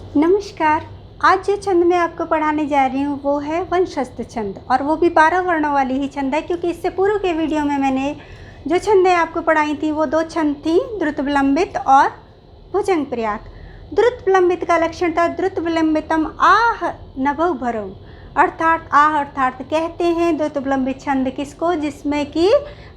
नमस्कार। आज जो छंद मैं आपको पढ़ाने जा रही हूँ वो है वंशस्थ छंद, और वो भी 12 वर्णों वाली ही छंद है, क्योंकि इससे पूर्व के वीडियो में मैंने जो छंदें आपको पढ़ाई थी वो 2 छंद थी, द्रुत विलंबित और भुजंग प्रयात। द्रुत विलंबित का लक्षण था द्रुत विलंबितम आह नभौ भरौ, अर्थात आह अर्थात कहते हैं द्रुत विलंबित छंद किसको, जिसमें कि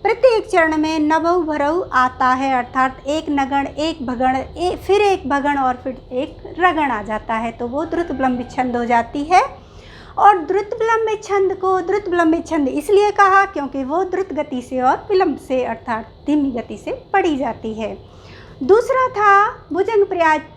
प्रत्येक चरण में नभौ भरौ आता है, अर्थात एक नगण एक भगण फिर एक भगण और फिर एक रगण आ जाता है, तो वो द्रुत विलंबित छंद हो जाती है। और द्रुत विलंबित छंद को द्रुत विलंबित छंद इसलिए कहा क्योंकि वो द्रुत गति से और विलंब से अर्थात धीमी गति से पढ़ी जाती है। दूसरा था भुजंग प्रयात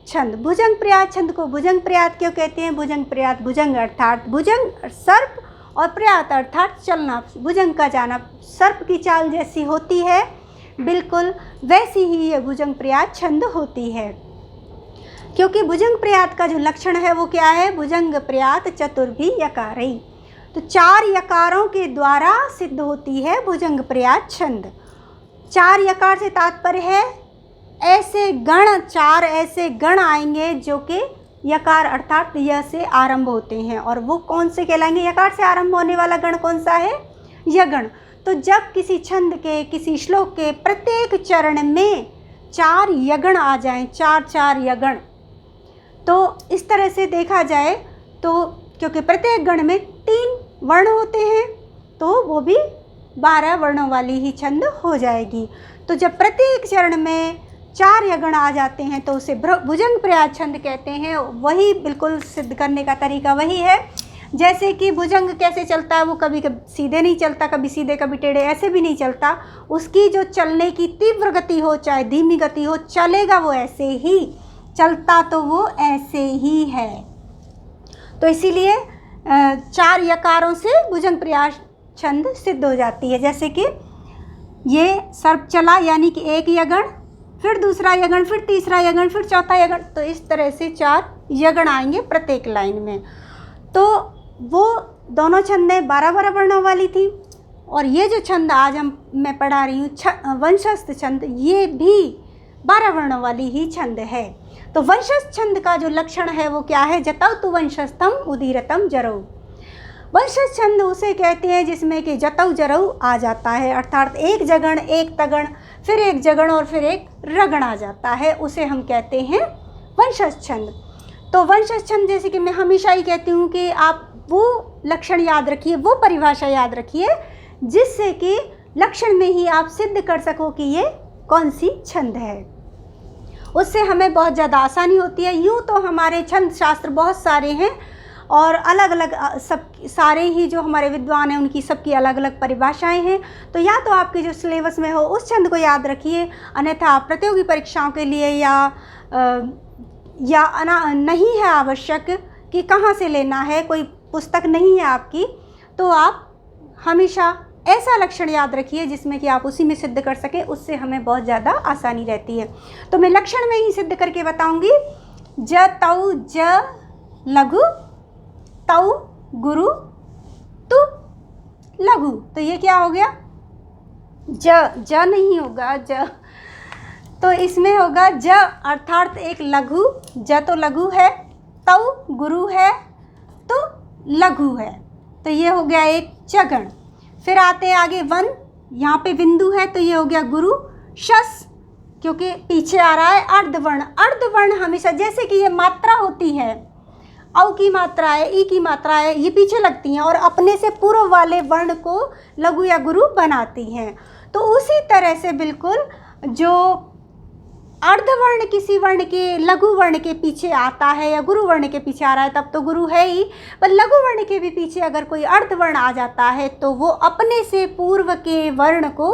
छंद। भुजंग प्रयात छंद को भुजंग प्रयात क्यों कहते हैं? भुजंग प्रयात, भुजंग अर्थात भुजंग सर्प और प्रयात अर्थात चलना, भुजंग का जाना, सर्प की चाल जैसी होती है बिल्कुल वैसी ही ये भुजंग प्रयात छंद होती है। क्योंकि भुजंग प्रयात का जो लक्षण है वो क्या है? भुजंग प्रयात चतुर्भी यकारई, तो 4 यकारों के द्वारा सिद्ध होती है भुजंग प्रयात छंद। 4 यकार से तात्पर्य है ऐसे गण, 4 ऐसे गण आएंगे जो कि यकार अर्थात य से आरंभ होते हैं, और वो कौन से कहलाएंगे? यकार से आरंभ होने वाला गण कौन सा है? यगण। तो जब किसी छंद के किसी श्लोक के प्रत्येक चरण में 4 यगण आ जाएं, 4 यगण, तो इस तरह से देखा जाए तो क्योंकि प्रत्येक गण में 3 वर्ण होते हैं तो वो भी 12 वर्णों वाली ही छंद हो जाएगी। तो जब प्रत्येक चरण में 4 यगण आ जाते हैं तो उसे भुजंग प्रयात छंद कहते हैं। वही बिल्कुल सिद्ध करने का तरीका वही है, जैसे कि भुजंग कैसे चलता है, वो कभी कभी सीधे नहीं चलता, कभी सीधे कभी टेढ़े, ऐसे भी नहीं चलता। उसकी जो चलने की तीव्र गति हो चाहे धीमी गति हो, चलेगा वो ऐसे ही, चलता तो वो ऐसे ही है। तो इसीलिए 4 यकारों से भुजंग प्रयात छंद सिद्ध हो जाती है। जैसे कि ये सर्प चला यानी कि 1 यगण, फिर दूसरा यगण, फिर तीसरा यगण, फिर चौथा यगण, तो इस तरह से 4 यगण आएंगे प्रत्येक लाइन में। तो वो दोनों छंदें 12 वर्णों वाली थी, और ये जो छंद आज मैं पढ़ा रही हूँ वंशस्थ छंद, ये भी 12 वर्णों वाली ही छंद है। तो वंशस्थ छंद का जो लक्षण है वो क्या है? जतौ तु वंशस्थम उदीरतम जरौ। वंशस्थ छंद उसे कहते हैं जिसमें कि जतौ जरौ आ जाता है, अर्थात एक जगण एक तगण फिर एक जगण और फिर एक रगण आ जाता है, उसे हम कहते हैं वंशस्थ छंद। तो वंशस्थ छंद जैसे कि मैं हमेशा ही कहती हूँ कि आप वो लक्षण याद रखिए, वो परिभाषा याद रखिए जिससे कि लक्षण में ही आप सिद्ध कर सको कि ये कौन सी छंद है। उससे हमें बहुत ज़्यादा आसानी होती है। यूँ तो हमारे छंद शास्त्र बहुत सारे हैं और अलग अलग सब सारे ही जो हमारे विद्वान हैं उनकी सबकी अलग अलग परिभाषाएं हैं। तो या तो आपके जो सिलेबस में हो उस छंद को याद रखिए, अन्यथा आप प्रतियोगी परीक्षाओं के लिए नहीं है आवश्यक कि कहाँ से लेना है, कोई पुस्तक नहीं है आपकी, तो आप हमेशा ऐसा लक्षण याद रखिए जिसमें कि आप उसी में सिद्ध कर सकें, उससे हमें बहुत ज़्यादा आसानी रहती है। तो मैं लक्षण में ही सिद्ध करके बताऊंगी। ज तौ ज लघु, तौ गुरु, तु लघु, तो ये क्या हो गया? ज नहीं होगा, ज तो इसमें होगा ज अर्थात एक लघु, ज तो लघु है, तौ गुरु है, तो लघु है, तो ये हो गया एक जगण। फिर आते आगे वन, यहाँ पे बिंदु है तो ये हो गया गुरु। शस क्योंकि पीछे आ रहा है अर्धवर्ण, अर्धवर्ण हमेशा जैसे कि ये मात्रा होती है, औ की मात्रा है, ई की मात्रा है, ये पीछे लगती हैं और अपने से पूर्व वाले वर्ण को लघु या गुरु बनाती हैं। तो उसी तरह से बिल्कुल जो अर्धवर्ण किसी वर्ण के लघु वर्ण के पीछे आता है या गुरु वर्ण के पीछे आ रहा है तब तो गुरु है ही, पर लघु वर्ण के भी पीछे अगर कोई अर्धवर्ण आ जाता है तो वो अपने से पूर्व के वर्ण को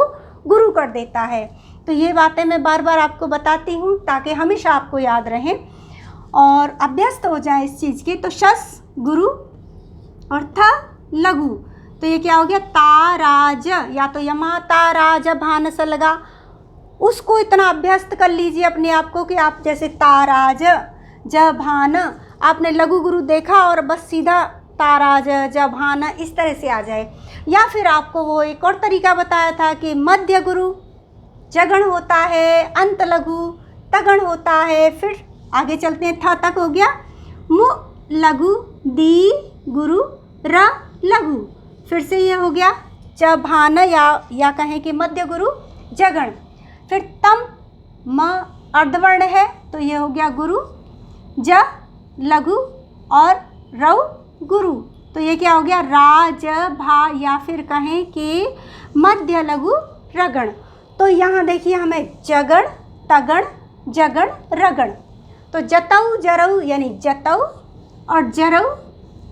गुरु कर देता है। तो ये बातें मैं बार बार आपको बताती हूँ ताकि हमेशा आपको याद रहें और अभ्यस्त हो जाए इस चीज़ की। तो शस गुरु और था लघु, तो ये क्या हो गया? ताराज, या तो यमा ताराज भानस लगा, उसको इतना अभ्यस्त कर लीजिए अपने आप को कि आप जैसे ताराज ज भान, आपने लघु गुरु देखा और बस सीधा ताराज ज भान इस तरह से आ जाए। या फिर आपको वो एक और तरीका बताया था कि मध्य गुरु जगण होता है, अंत लघु तगण होता है, फिर आगे चलते हैं, थ तक हो गया। मु लघु, दी गुरु, र लघु। फिर से ये हो गया च भान या कहें कि मध्य गुरु जगण। फिर तम म अर्धवर्ण है तो ये हो गया गुरु, ज लघु और रौ गुरु। तो ये क्या हो गया राज भा या फिर कहें कि मध्य लघु रगण। तो यहाँ देखिए हमें जगण, तगण, जगण, रगण। तो जतऊ जरऊ यानी जतऊ और जरऊ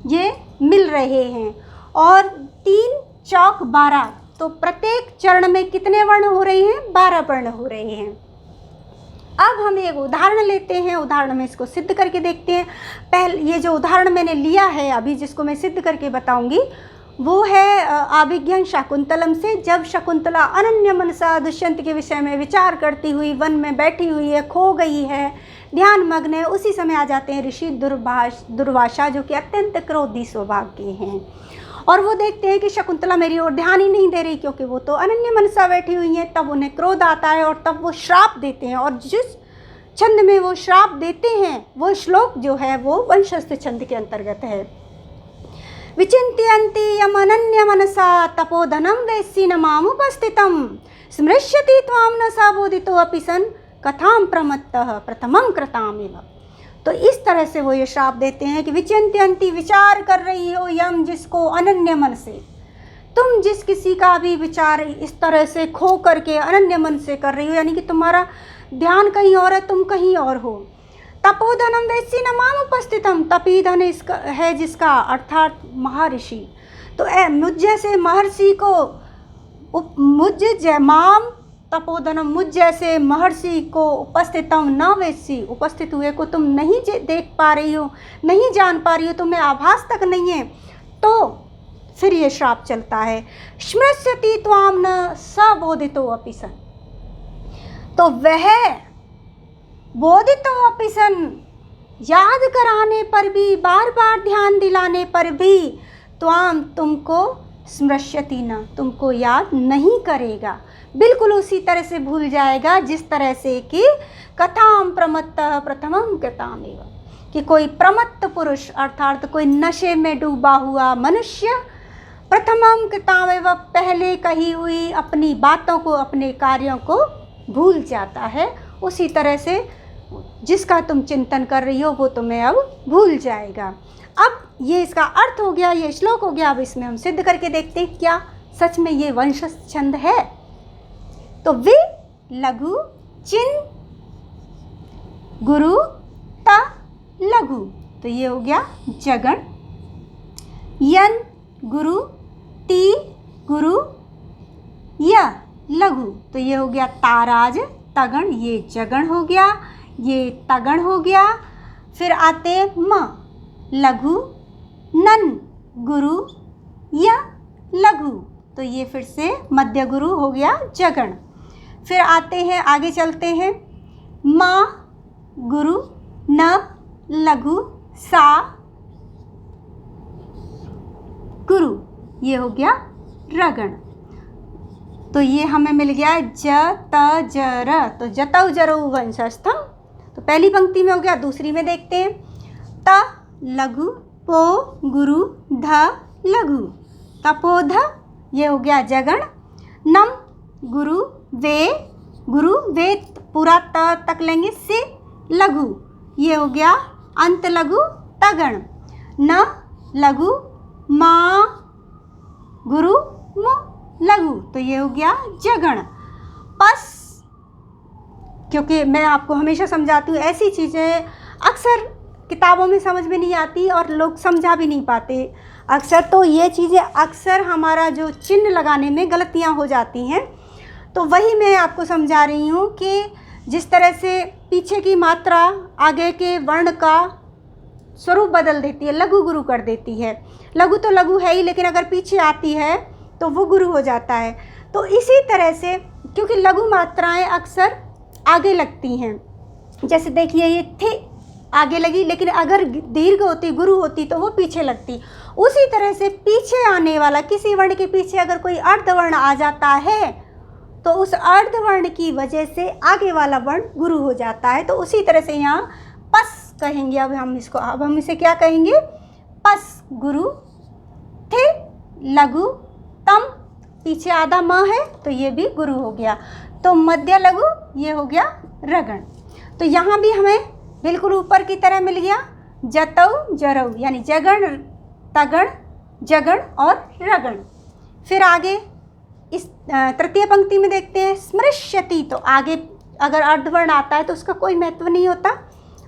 ये मिल रहे हैं और 3 चौक 12। तो प्रत्येक चरण में कितने वर्ण हो रहे हैं? 12 वर्ण हो रहे हैं। अब हम एक उदाहरण लेते हैं, उदाहरण में इसको सिद्ध करके देखते हैं। पहले ये जो उदाहरण मैंने लिया है अभी, जिसको मैं सिद्ध करके बताऊंगी, वो है आभिज्ञान शाकुंतलम से। जब शकुंतला अनन्य मनसा दुष्यंत के विषय में विचार करती हुई वन में बैठी हुई है, खो गई है, ध्यान मग्न है, उसी समय आ जाते हैं ऋषि दुर्वासा, जो कि अत्यंत क्रोधी स्वभाव के हैं। और वो देखते हैं कि शकुंतला मेरी ओर ध्यान ही नहीं दे रही, क्योंकि वो तो अनन्य मनसा बैठी हुई हैं। तब उन्हें क्रोध आता है और तब वो श्राप देते हैं। और जिस छंद में वो श्राप देते हैं वो श्लोक जो है वो वंशस्थ छंद के अंतर्गत है। विचिन्त्यन्ति यम अनन्य मनसा तपोधनम वैसी न मामुपस्थितम स्मृष्यति त्वां न सा बोधितो अपि सन् कथां प्रमत्तः प्रथमं कृतामेव। तो इस तरह से वो ये श्राप देते हैं कि विचिन्त्यन्ति विचार कर रही हो यम, जिसको अनन्य मन से, तुम जिस किसी का भी विचार इस तरह से खो करके अनन्य मन से कर रही हो, यानी कि तुम्हारा ध्यान कहीं और है, तुम कहीं और हो। तपोधनम वैसी न माम उपस्थितम, तपी धन इसका है जिसका, अर्थात महर्षि। तो मुझ जैसे महर्षि को माम तपोधनम, मुझ जैसे महर्षि को उपस्थितम न वैसी, उपस्थित हुए को तुम नहीं देख पा रही हो, नहीं जान पा रही हो, तुम्हें आभास तक नहीं है। तो फिर ये श्राप चलता है, स्मृष्यति त्वां न सबोधितो अपि सन्। तो वह बोधितो अपि सन्, याद कराने पर भी, बार बार ध्यान दिलाने पर भी, त्वां तुमको, स्मृष्यति न तुमको याद नहीं करेगा, बिल्कुल उसी तरह से भूल जाएगा जिस तरह से कि कथाम प्रमत्तः प्रथमं कृतामेव, कि कोई प्रमत्त पुरुष अर्थात कोई नशे में डूबा हुआ मनुष्य प्रथमं कृतामेव, पहले कही हुई अपनी बातों को, अपने कार्यों को भूल जाता है। उसी तरह से जिसका तुम चिंतन कर रही हो वो तुम्हें अब भूल जाएगा। अब ये इसका अर्थ हो गया, ये श्लोक हो गया। अब इसमें हम सिद्ध करके देखते हैं क्या सच में ये वंशस्थ छंद है। तो वि लघु चिन गुरु ता लघु, तो ये हो गया जगण। यन गुरु ती गुरु य लघु, तो ये हो गया ताराज तगण, ये जगण हो गया, ये तगण हो गया। फिर आते म लघु नन गुरु य लघु, तो ये फिर से मध्य गुरु हो गया जगण। फिर आते हैं, आगे चलते हैं, मा गुरु न लघु सा गुरु, ये हो गया रगण। तो ये हमें मिल गया ज त ज र, तो जतौ जरौ वंशस्थम। तो पहली पंक्ति में हो गया। दूसरी में देखते हैं, त लघु पो गुरु ध लघु, तपोध, ये हो गया जगण। नम गुरु वे पूरा त तक लेंगे, से लघु, ये हो गया अंत लघु तगण। न लघु मा गुरु मु लघु, तो ये हो गया जगण। बस, क्योंकि मैं आपको हमेशा समझाती हूँ, ऐसी चीज़ें अक्सर किताबों में समझ में नहीं आती और लोग समझा भी नहीं पाते अक्सर। तो ये चीज़ें अक्सर हमारा जो चिन्ह लगाने में गलतियाँ हो जाती हैं। तो वही मैं आपको समझा रही हूँ कि जिस तरह से पीछे की मात्रा आगे के वर्ण का स्वरूप बदल देती है, लघु गुरु कर देती है। लघु तो लघु है ही, लेकिन अगर पीछे आती है तो वो गुरु हो जाता है। तो इसी तरह से, क्योंकि लघु मात्राएं अक्सर आगे लगती हैं, जैसे देखिए ये थे आगे लगी, लेकिन अगर दीर्घ होती, गुरु होती, तो वो पीछे लगती। उसी तरह से पीछे आने वाला, किसी वर्ण के पीछे अगर कोई अर्धवर्ण आ जाता है तो उस अर्धवर्ण की वजह से आगे वाला वर्ण गुरु हो जाता है। तो उसी तरह से यहाँ पस कहेंगे। अब हम इसे क्या कहेंगे? पस। गुरु थे लघु तम, पीछे आधा म है तो ये भी गुरु हो गया। तो मध्य लघु ये हो गया रगण। तो यहाँ भी हमें बिल्कुल ऊपर की तरह मिल गया जतऊ जरऊ, यानी जगण तगण जगण और रगण। फिर आगे इस तृतीय पंक्ति में देखते हैं स्मृश्यति। तो आगे अगर अर्धवर्ण आता है तो उसका कोई महत्व नहीं होता।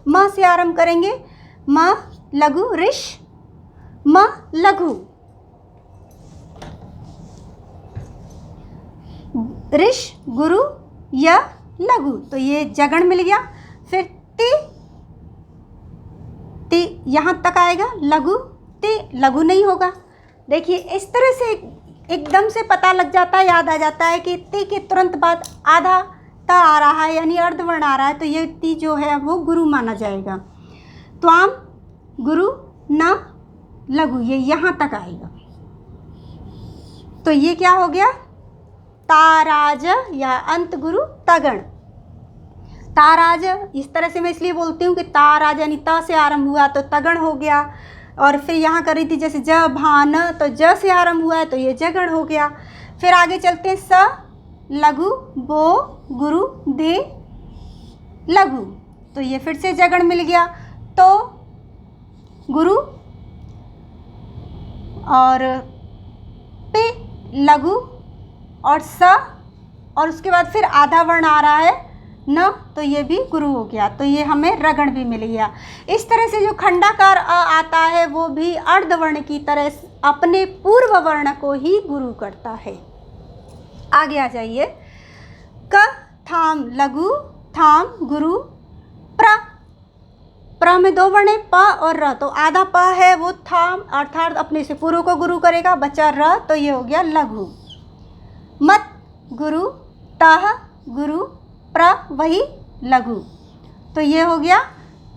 म से आरंभ करेंगे, म लघु ऋष, म लघु ऋष गुरु य लघु, तो ये जगण मिल गया। फिर ति यहाँ तक आएगा, लघु ते लघु नहीं होगा। देखिए इस तरह से एकदम से पता लग जाता है, याद आ जाता है कि ति के तुरंत बाद आधा ता आ रहा है, यानी अर्धवर्ण आ रहा है, तो ये ति जो है वो गुरु माना जाएगा। त्वाम गुरु न लघु, ये यहाँ तक आएगा। तो ये क्या हो गया? ताराज या अंत गुरु तगण। ताराज इस तरह से मैं इसलिए बोलती हूँ कि ताराज यानी ता से आरंभ हुआ तो तगण हो गया। और फिर यहाँ कर रही थी जैसे ज भान, तो ज से आरंभ हुआ है तो ये जगण हो गया। फिर आगे चलते हैं स लघु बो गुरु दे लघु, तो ये फिर से जगण मिल गया। तो गुरु और पे लघु और स, और उसके बाद फिर आधा वर्ण आ रहा है न, तो ये भी गुरु हो गया। तो ये हमें रगण भी मिल गया। इस तरह से जो खंडाकार अ आता है वो भी अर्धवर्ण की तरह अपने पूर्व वर्ण को ही गुरु करता है। आगे आ जाइए, क थाम लघु थाम गुरु प्र। प्र में दो वर्ण प और र, तो आधा प है वो थाम अर्थात अपने से पूर्व को गुरु करेगा, बचा र, तो ये हो गया लघु। मत गुरु तह गुरु प्र वही लघु, तो ये हो गया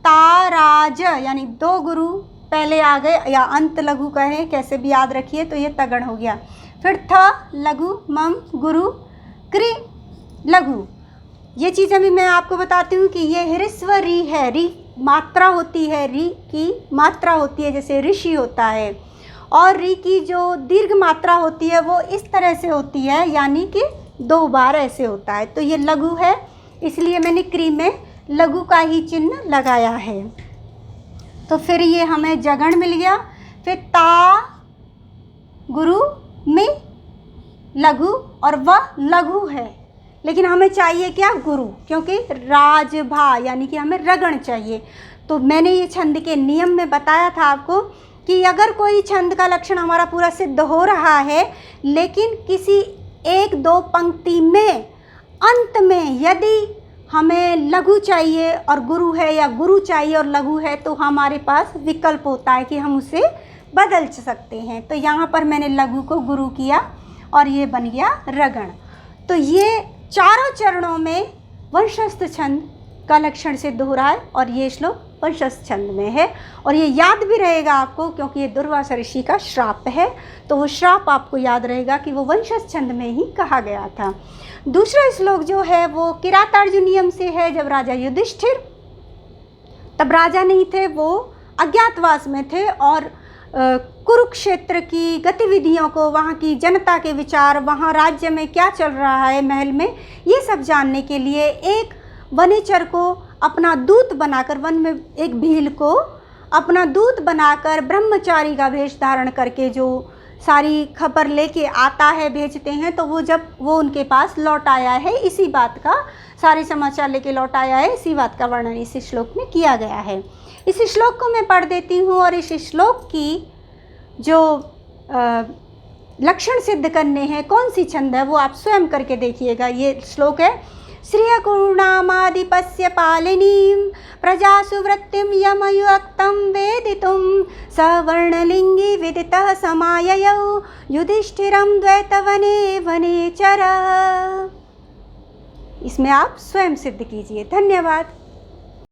ताराज, यानी दो गुरु पहले आ गए या अंत लघु कहें, कैसे भी याद रखिए, तो ये तगण हो गया। फिर थ लघु मम गुरु क्रि लघु। ये चीज़ अभी मैं आपको बताती हूँ कि ये ह्रस्व री है, री मात्रा होती है, री की मात्रा होती है जैसे ऋषि होता है, और री की जो दीर्घ मात्रा होती है वो इस तरह से होती है, यानी कि दो बार ऐसे होता है। तो ये लघु है, इसलिए मैंने क्री में लघु का ही चिन्ह लगाया है। तो फिर ये हमें जगण मिल गया। फिर ता गुरु में लघु और वह लघु है, लेकिन हमें चाहिए क्या? गुरु, क्योंकि राजभा यानी कि हमें रगण चाहिए। तो मैंने ये छंद के नियम में बताया था आपको कि अगर कोई छंद का लक्षण हमारा पूरा सिद्ध हो रहा है, लेकिन किसी एक दो पंक्ति में अंत में यदि हमें लघु चाहिए और गुरु है, या गुरु चाहिए और लघु है, तो हमारे पास विकल्प होता है कि हम उसे बदल सकते हैं। तो यहाँ पर मैंने लघु को गुरु किया और ये बन गया रगण। तो ये चारों चरणों में वंशस्थ छंद का लक्षण सिद्ध हो रहा है, और ये श्लोक वंशस्थ छंद में है। और ये याद भी रहेगा आपको, क्योंकि ये दुर्वासा ऋषि का श्राप है, तो वो श्राप आपको याद रहेगा कि वो वंशस्थ छंद में ही कहा गया था। दूसरा श्लोक जो है वो किरातार्जुनीयम से है। जब राजा युधिष्ठिर, तब राजा नहीं थे, वो अज्ञातवास में थे, और कुरुक्षेत्र की गतिविधियों को, वहाँ की जनता के विचार, वहाँ राज्य में क्या चल रहा है महल में, ये सब जानने के लिए एक वनेचर को अपना दूत बनाकर, वन में एक भील को अपना दूत बनाकर ब्रह्मचारी का वेश धारण करके जो सारी खबर लेके आता है, भेजते हैं, तो वो जब वो उनके पास लौट आया है, इसी बात का सारे समाचार लेके लौट आया है, इसी बात का वर्णन इस श्लोक में किया गया है। इस श्लोक को मैं पढ़ देती हूँ, और इस श्लोक की जो लक्षण सिद्ध करने हैं, कौन सी छंद है, वो आप स्वयं करके देखिएगा। ये श्लोक है, श्रिय करुणामादिपस्य पालिनीं प्रजासु वृत्तिं यमयुक्तं वेदितुं सवर्णलिंगी विदितः समाययौ युधिष्ठिरं द्वैतवने वनेचर। इसमें आप स्वयं सिद्ध कीजिए। धन्यवाद।